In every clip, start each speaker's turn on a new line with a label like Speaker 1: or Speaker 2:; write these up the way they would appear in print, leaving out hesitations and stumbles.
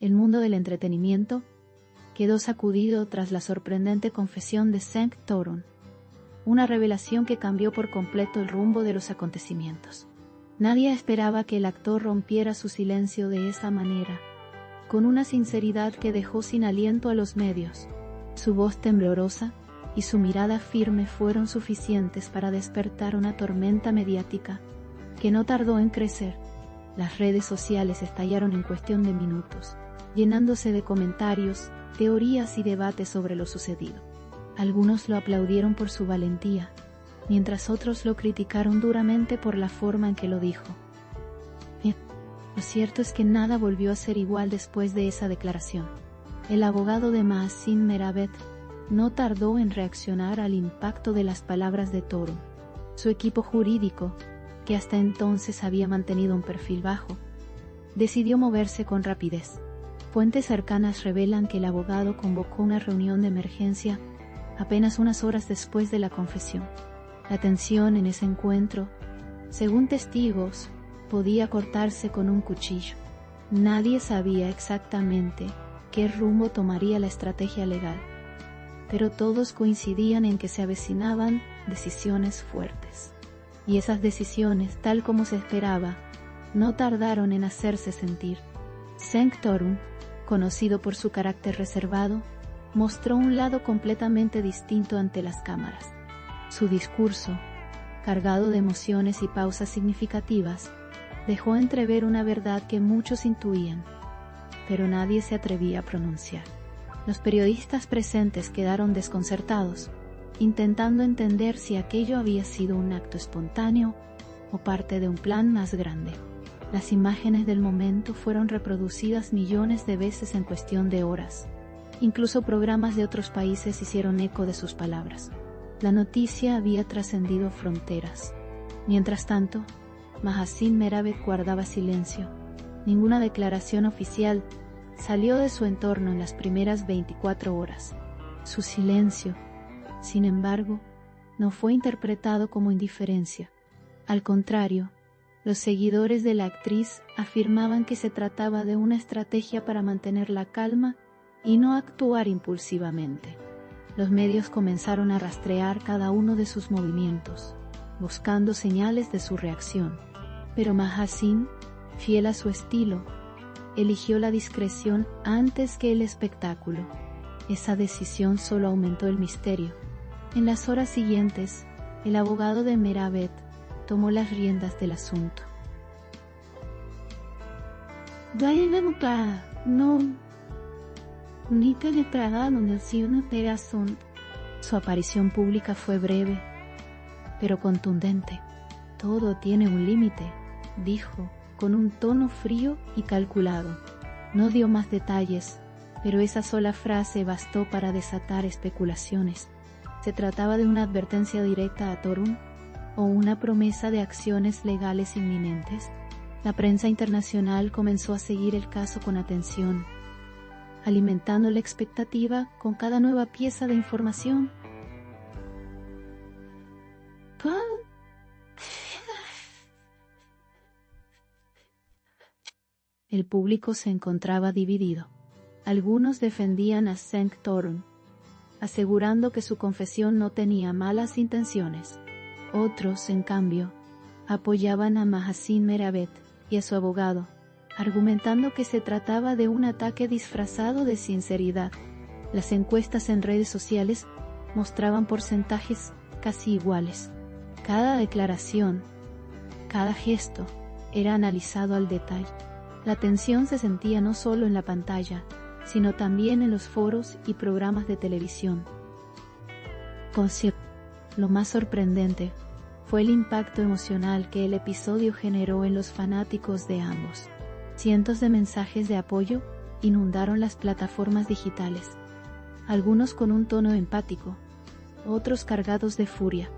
Speaker 1: El mundo del entretenimiento quedó sacudido tras la sorprendente confesión de Cenk Torun, una revelación que cambió por completo el rumbo de los acontecimientos. Nadie esperaba que el actor rompiera su silencio de esa manera, con una sinceridad que dejó sin aliento a los medios. Su voz temblorosa y su mirada firme fueron suficientes para despertar una tormenta mediática que no tardó en crecer. Las redes sociales estallaron en cuestión de minutos, llenándose de comentarios, teorías y debates sobre lo sucedido. Algunos lo aplaudieron por su valentía, mientras otros lo criticaron duramente por la forma en que lo dijo. Lo cierto es que nada volvió a ser igual después de esa declaración. El abogado de Mahsin Meravet no tardó en reaccionar al impacto de las palabras de Torun. Su equipo jurídico, que hasta entonces había mantenido un perfil bajo, decidió moverse con rapidez. Fuentes cercanas revelan que el abogado convocó una reunión de emergencia apenas unas horas después de la confesión. La tensión en ese encuentro, según testigos, podía cortarse con un cuchillo. Nadie sabía exactamente qué rumbo tomaría la estrategia legal, pero todos coincidían en que se avecinaban decisiones fuertes. Y esas decisiones, tal como se esperaba, no tardaron en hacerse sentir. Cenk Torun, conocido por su carácter reservado, mostró un lado completamente distinto ante las cámaras. Su discurso, cargado de emociones y pausas significativas, dejó entrever una verdad que muchos intuían, pero nadie se atrevía a pronunciar. Los periodistas presentes quedaron desconcertados, intentando entender si aquello había sido un acto espontáneo o parte de un plan más grande. Las imágenes del momento fueron reproducidas millones de veces en cuestión de horas. Incluso programas de otros países hicieron eco de sus palabras. La noticia había trascendido fronteras. Mientras tanto, Mahsin Meravet guardaba silencio. Ninguna declaración oficial salió de su entorno en las primeras 24 horas. Su silencio, sin embargo, no fue interpretado como indiferencia. Al contrario, los seguidores de la actriz afirmaban que se trataba de una estrategia para mantener la calma y no actuar impulsivamente. Los medios comenzaron a rastrear cada uno de sus movimientos, buscando señales de su reacción. Pero Mahsin, fiel a su estilo, eligió la discreción antes que el espectáculo. Esa decisión solo aumentó el misterio. En las horas siguientes, el abogado de Meravet tomó las riendas del asunto. Su aparición pública fue breve, pero contundente. Todo tiene un límite, dijo, con un tono frío y calculado. No dio más detalles, pero esa sola frase bastó para desatar especulaciones. ¿Se trataba de una advertencia directa a Torun o una promesa de acciones legales inminentes? La prensa internacional comenzó a seguir el caso con atención, alimentando la expectativa con cada nueva pieza de información. El público se encontraba dividido. Algunos defendían a Cenk Torun, asegurando que su confesión no tenía malas intenciones. Otros, en cambio, apoyaban a Mahsin Meravet y a su abogado, argumentando que se trataba de un ataque disfrazado de sinceridad. Las encuestas en redes sociales mostraban porcentajes casi iguales. Cada declaración, cada gesto, era analizado al detalle. La tensión se sentía no solo en la pantalla, sino también en los foros y programas de televisión. Lo más sorprendente fue el impacto emocional que el episodio generó en los fanáticos de ambos. Cientos de mensajes de apoyo inundaron las plataformas digitales, algunos con un tono empático, otros cargados de furia.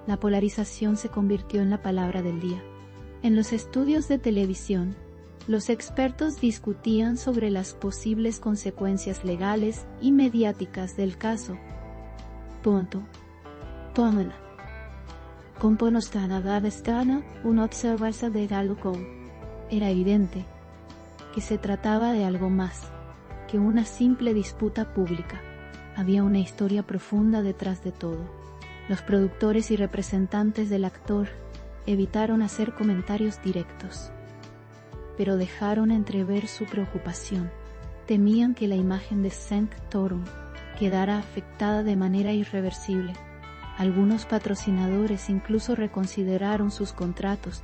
Speaker 1: La polarización se convirtió en la palabra del día. En los estudios de televisión, los expertos discutían sobre las posibles consecuencias legales y mediáticas del caso. Era evidente que se trataba de algo más que una simple disputa pública. Había una historia profunda detrás de todo. Los productores y representantes del actor evitaron hacer comentarios directos, pero dejaron entrever su preocupación. Temían que la imagen de Cenk Torun quedara afectada de manera irreversible. Algunos patrocinadores incluso reconsideraron sus contratos.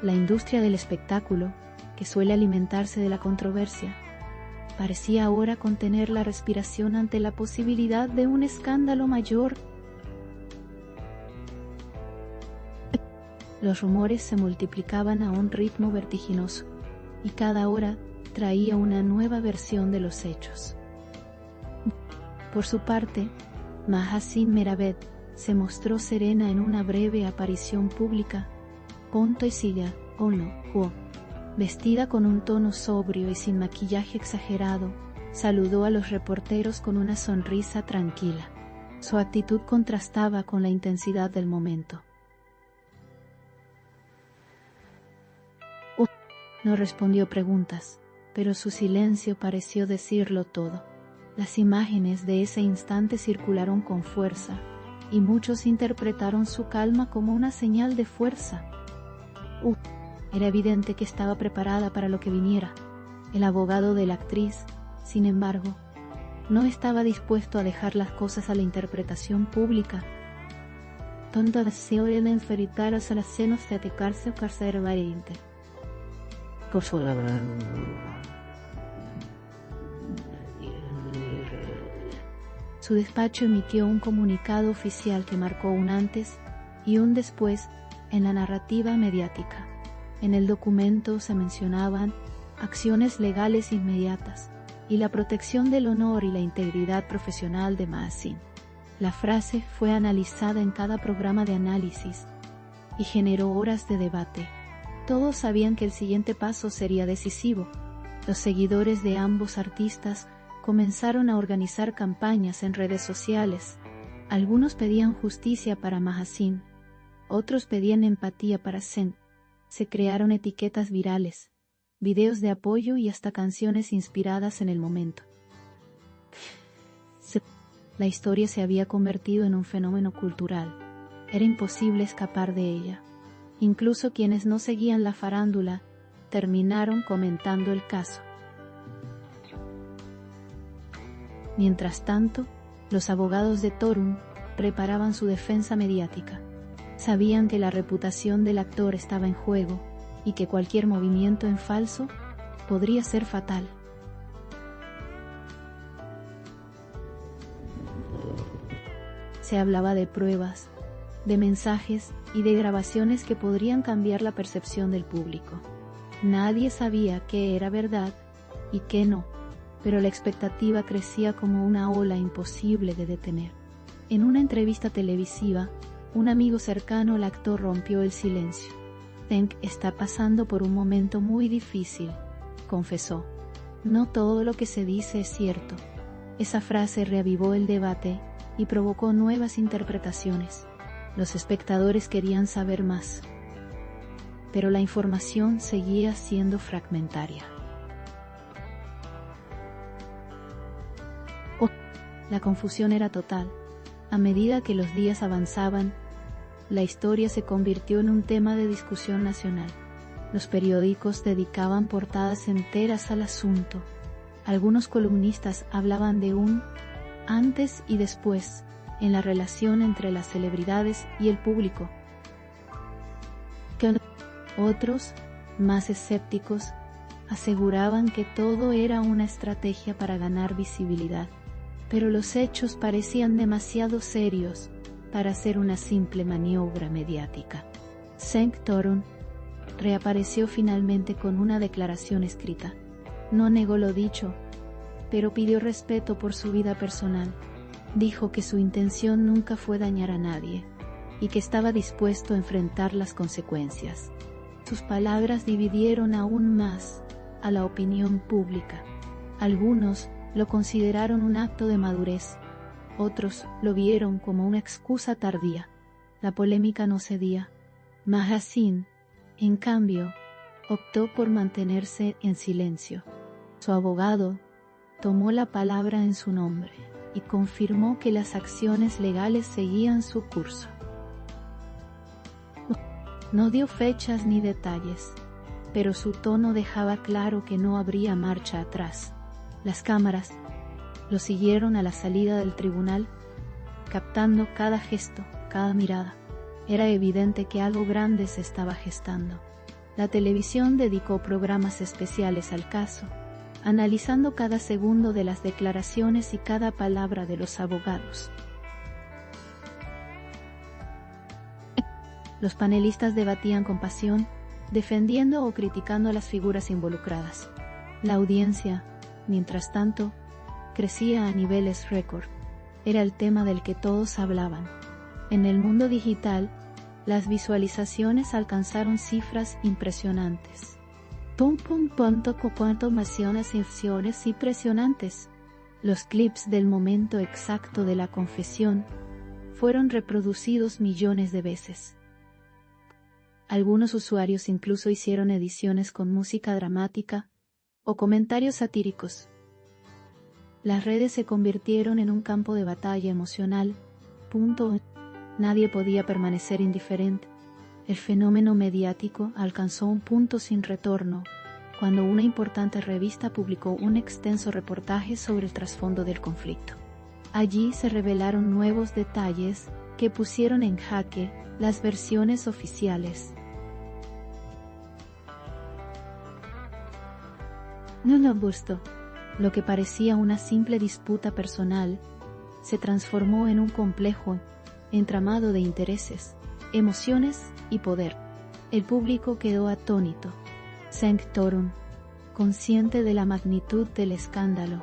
Speaker 1: La industria del espectáculo, que suele alimentarse de la controversia, parecía ahora contener la respiración ante la posibilidad de un escándalo mayor. Los rumores se multiplicaban a un ritmo vertiginoso, y cada hora traía una nueva versión de los hechos. Por su parte, Mahaseen Meravet se mostró serena en una breve aparición pública. Ponto y silla, vestida con un tono sobrio y sin maquillaje exagerado, saludó a los reporteros con una sonrisa tranquila. Su actitud contrastaba con la intensidad del momento. No respondió preguntas, pero su silencio pareció decirlo todo. Las imágenes de ese instante circularon con fuerza, y muchos interpretaron su calma como una señal de fuerza. Era evidente que estaba preparada para lo que viniera. El abogado de la actriz, sin embargo, no estaba dispuesto a dejar las cosas a la interpretación pública. Tonto deseo de enfrentar a las cenas de atacarse o carcer variante. Su despacho emitió un comunicado oficial que marcó un antes y un después en la narrativa mediática. En el documento se mencionaban acciones legales inmediatas y la protección del honor y la integridad profesional de Mahaseen. La frase fue analizada en cada programa de análisis y generó horas de debate. Todos sabían que el siguiente paso sería decisivo. Los seguidores de ambos artistas comenzaron a organizar campañas en redes sociales. Algunos pedían justicia para Mahaseen, otros pedían empatía para Cenk. Se crearon etiquetas virales, videos de apoyo y hasta canciones inspiradas en el momento. La historia se había convertido en un fenómeno cultural. Era imposible escapar de ella. Incluso quienes no seguían la farándula terminaron comentando el caso. Mientras tanto, los abogados de Torun preparaban su defensa mediática. Sabían que la reputación del actor estaba en juego y que cualquier movimiento en falso podría ser fatal. Se hablaba de pruebas, de mensajes y de grabaciones que podrían cambiar la percepción del público. Nadie sabía qué era verdad y qué no, pero la expectativa crecía como una ola imposible de detener. En una entrevista televisiva, un amigo cercano al actor rompió el silencio. Cenk está pasando por un momento muy difícil, confesó. No todo lo que se dice es cierto. Esa frase reavivó el debate y provocó nuevas interpretaciones. Los espectadores querían saber más, pero la información seguía siendo fragmentaria. La confusión era total. A medida que los días avanzaban, la historia se convirtió en un tema de discusión nacional. Los periódicos dedicaban portadas enteras al asunto. Algunos columnistas hablaban de un antes y después en la relación entre las celebridades y el público. Otros, más escépticos, aseguraban que todo era una estrategia para ganar visibilidad, pero los hechos parecían demasiado serios para ser una simple maniobra mediática. Cenk Torun reapareció finalmente con una declaración escrita. No negó lo dicho, pero pidió respeto por su vida personal. Dijo que su intención nunca fue dañar a nadie y que estaba dispuesto a enfrentar las consecuencias. Sus palabras dividieron aún más a la opinión pública. Algunos lo consideraron un acto de madurez, otros lo vieron como una excusa tardía. La polémica no cedía. Mahaseen, en cambio, optó por mantenerse en silencio. Su abogado tomó la palabra en su nombre y confirmó que las acciones legales seguían su curso. No dio fechas ni detalles, pero su tono dejaba claro que no habría marcha atrás. Las cámaras lo siguieron a la salida del tribunal, captando cada gesto, cada mirada. Era evidente que algo grande se estaba gestando. La televisión dedicó programas especiales al caso, analizando cada segundo de las declaraciones y cada palabra de los abogados. Los panelistas debatían con pasión, defendiendo o criticando a las figuras involucradas. La audiencia, mientras tanto, crecía a niveles récord. Era el tema del que todos hablaban. En el mundo digital, las visualizaciones alcanzaron cifras impresionantes. Informaciones impresionantes. Los clips del momento exacto de la confesión fueron reproducidos millones de veces. Algunos usuarios incluso hicieron ediciones con música dramática o comentarios satíricos. Las redes se convirtieron en un campo de batalla emocional. Nadie podía permanecer indiferente. El fenómeno mediático alcanzó un punto sin retorno cuando una importante revista publicó un extenso reportaje sobre el trasfondo del conflicto. Allí se revelaron nuevos detalles que pusieron en jaque las versiones oficiales. No gustó. Lo que parecía una simple disputa personal se transformó en un complejo entramado de intereses, emociones y poder. El público quedó atónito. Sanctorum, consciente de la magnitud del escándalo,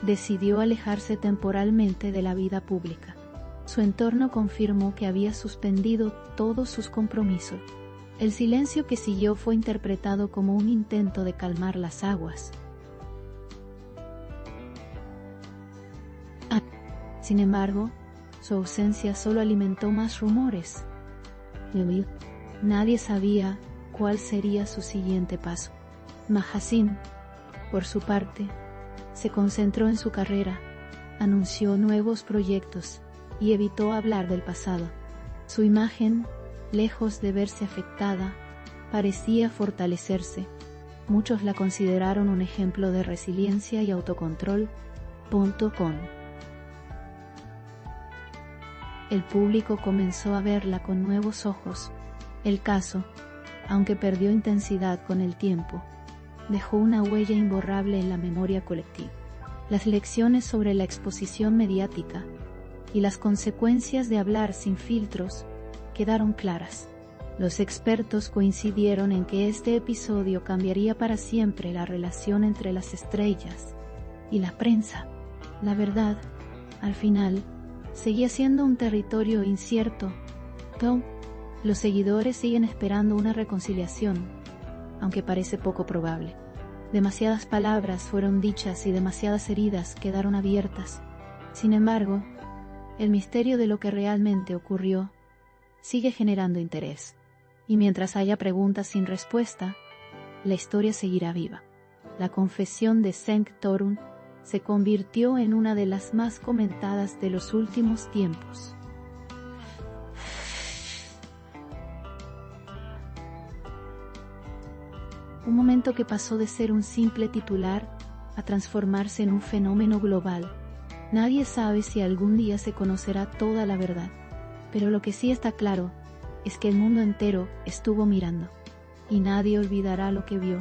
Speaker 1: decidió alejarse temporalmente de la vida pública. Su entorno confirmó que había suspendido todos sus compromisos. El silencio que siguió fue interpretado como un intento de calmar las aguas. Sin embargo, su ausencia solo alimentó más rumores. Nadie sabía cuál sería su siguiente paso. Mahaseen, por su parte, se concentró en su carrera, anunció nuevos proyectos y evitó hablar del pasado. Su imagen, lejos de verse afectada, parecía fortalecerse. Muchos la consideraron un ejemplo de resiliencia y autocontrol. El público comenzó a verla con nuevos ojos. El caso, aunque perdió intensidad con el tiempo, dejó una huella imborrable en la memoria colectiva. Las lecciones sobre la exposición mediática y las consecuencias de hablar sin filtros quedaron claras. Los expertos coincidieron en que este episodio cambiaría para siempre la relación entre las estrellas y la prensa. La verdad, al final, seguía siendo un territorio incierto. Los seguidores siguen esperando una reconciliación, aunque parece poco probable. Demasiadas palabras fueron dichas y demasiadas heridas quedaron abiertas. Sin embargo, el misterio de lo que realmente ocurrió sigue generando interés. Y mientras haya preguntas sin respuesta, la historia seguirá viva. La confesión de Sanctorum se convirtió en una de las más comentadas de los últimos tiempos. Un momento que pasó de ser un simple titular a transformarse en un fenómeno global. Nadie sabe si algún día se conocerá toda la verdad, pero lo que sí está claro es que el mundo entero estuvo mirando, y nadie olvidará lo que vio.